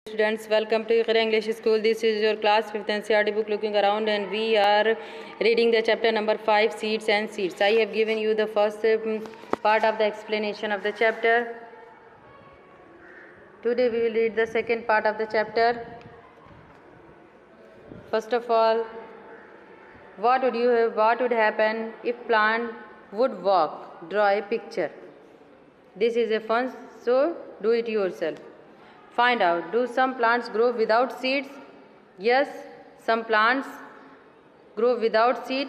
Students, welcome to Iqra English School. This is your class 5th NCERT book looking around, and we are reading the chapter number 5, Seeds and Seeds. I have given you the first part of the explanation of the chapter. Today we will read the second part of the chapter. First of all, what would happen if plant would walk? Draw a picture. This is a fun, so do it yourself. Find out, do some plants grow without seeds? Yes, some plants grow without seed.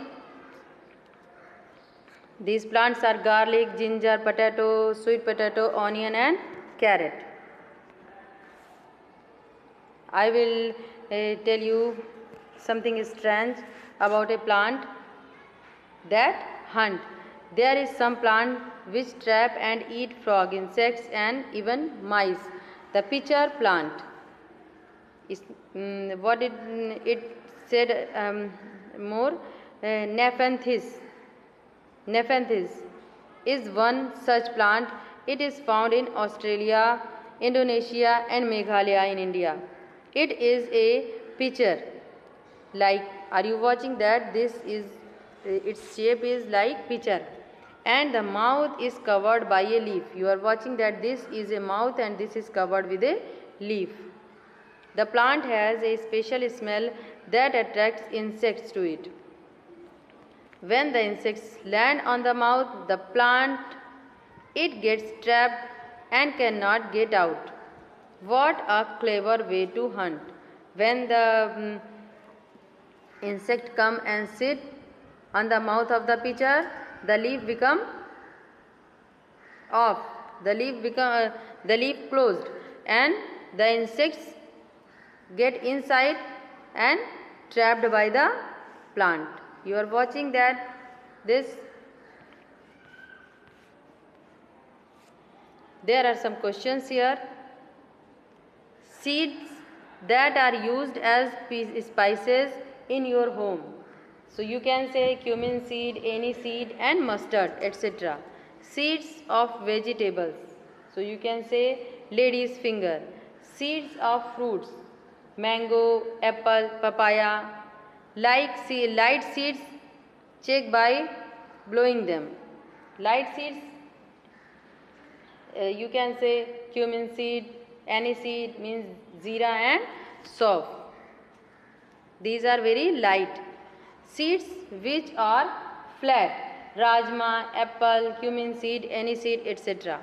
These plants are garlic, ginger, potato, sweet potato, onion and carrot. I will tell you something strange about a plant that hunt. There is some plant which trap and eat frog, insects and even mice. The pitcher plant is what it said more. Nepenthes is one such plant. It is found in Australia, Indonesia and Meghalaya in India. It is a pitcher. Like, are you watching that? This is its shape is like pitcher, and the mouth is covered by a leaf. You are watching that this is a mouth and this is covered with a leaf. The plant has a special smell that attracts insects to it. When the insects land on the mouth, the plant, it gets trapped and cannot get out. What a clever way to hunt. When the insect come and sit on the mouth of the pitcher, the leaf become off, the leaf closed, and the insects get inside and trapped by the plant. You are watching that this. There are some questions here. Seeds that are used as spices in your home. So you can say cumin seed, any seed and mustard, etc. Seeds of vegetables. So you can say lady's finger. Seeds of fruits, mango, apple, papaya. Light seeds, check by blowing them. Light seeds, you can say cumin seed, any seed means zira and sauf. These are very light. Seeds which are flat, rajma, apple, cumin seed, any seed, etc.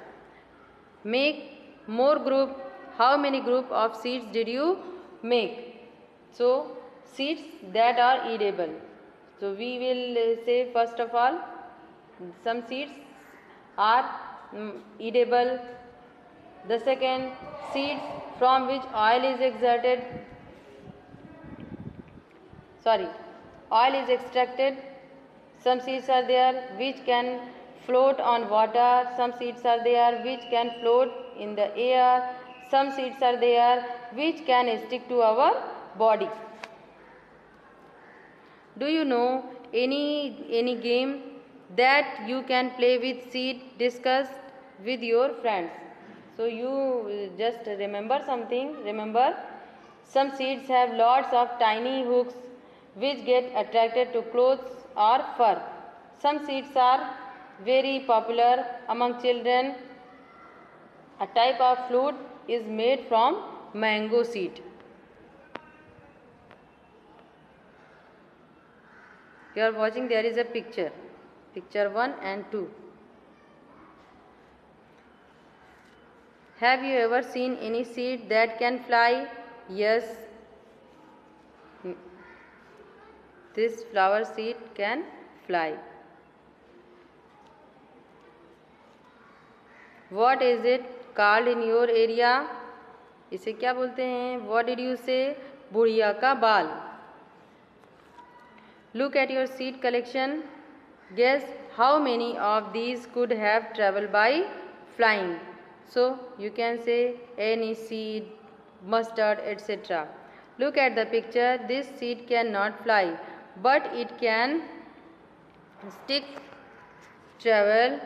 Make more group. How many group of seeds did you make? So, seeds that are edible. So, we will say first of all, some seeds are edible. The second, seeds from which oil is extracted. Some seeds are there which can float on water. Some seeds are there which can float in the air. Some seeds are there which can stick to our body. Do you know any game that you can play with seed? Discuss with your friends. So you just remember something. Remember, some seeds have lots of tiny hooks which get attracted to clothes or fur. Some seeds are very popular among children. A type of flute is made from mango seed. You are watching, there is a picture. Picture 1 and 2. Have you ever seen any seed that can fly? Yes. This flower seed can fly. What is it called in your area? इसे क्या बोलते हैं? What did you say? बुढ़िया का बाल. Look at your seed collection. Guess how many of these could have traveled by flying. So you can say any seed, mustard, etc. Look at the picture. This seed cannot fly, but it can stick, travel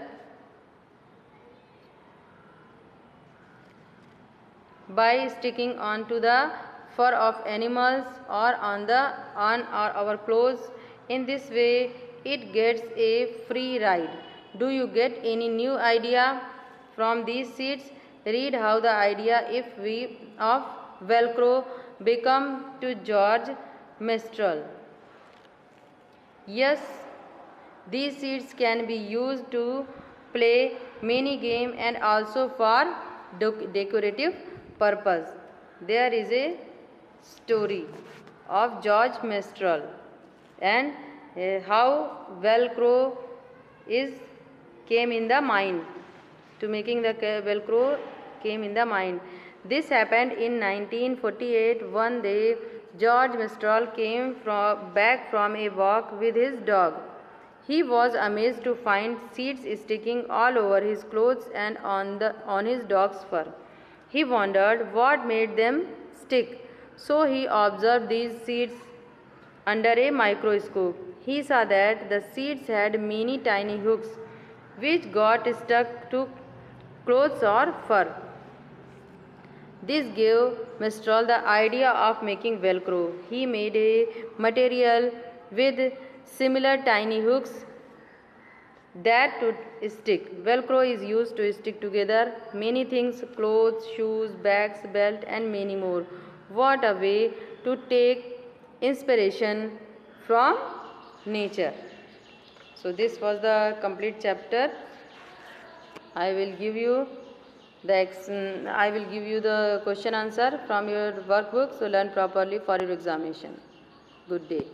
by sticking onto the fur of animals or on our clothes. In this way, it gets a free ride. Do you get any new idea from these seeds? Read how the idea of Velcro become to George Mistral. Yes, these seeds can be used to play mini game and also for decorative purpose. There is a story of George Mistral and how Velcro is came in the mind. To making the Velcro came in the mind. This happened in 1948. One day, George Mistral came back from a walk with his dog. He was amazed to find seeds sticking all over his clothes and on his dog's fur. He wondered what made them stick. So he observed these seeds under a microscope. He saw that the seeds had many tiny hooks which got stuck to clothes or fur. This gave Mistral the idea of making Velcro. He made a material with similar tiny hooks that would stick. Velcro is used to stick together many things: clothes, shoes, bags, belt, and many more. What a way to take inspiration from nature. So this was the complete chapter. I will give you the question answer from your workbook. So learn properly for your examination. Good day.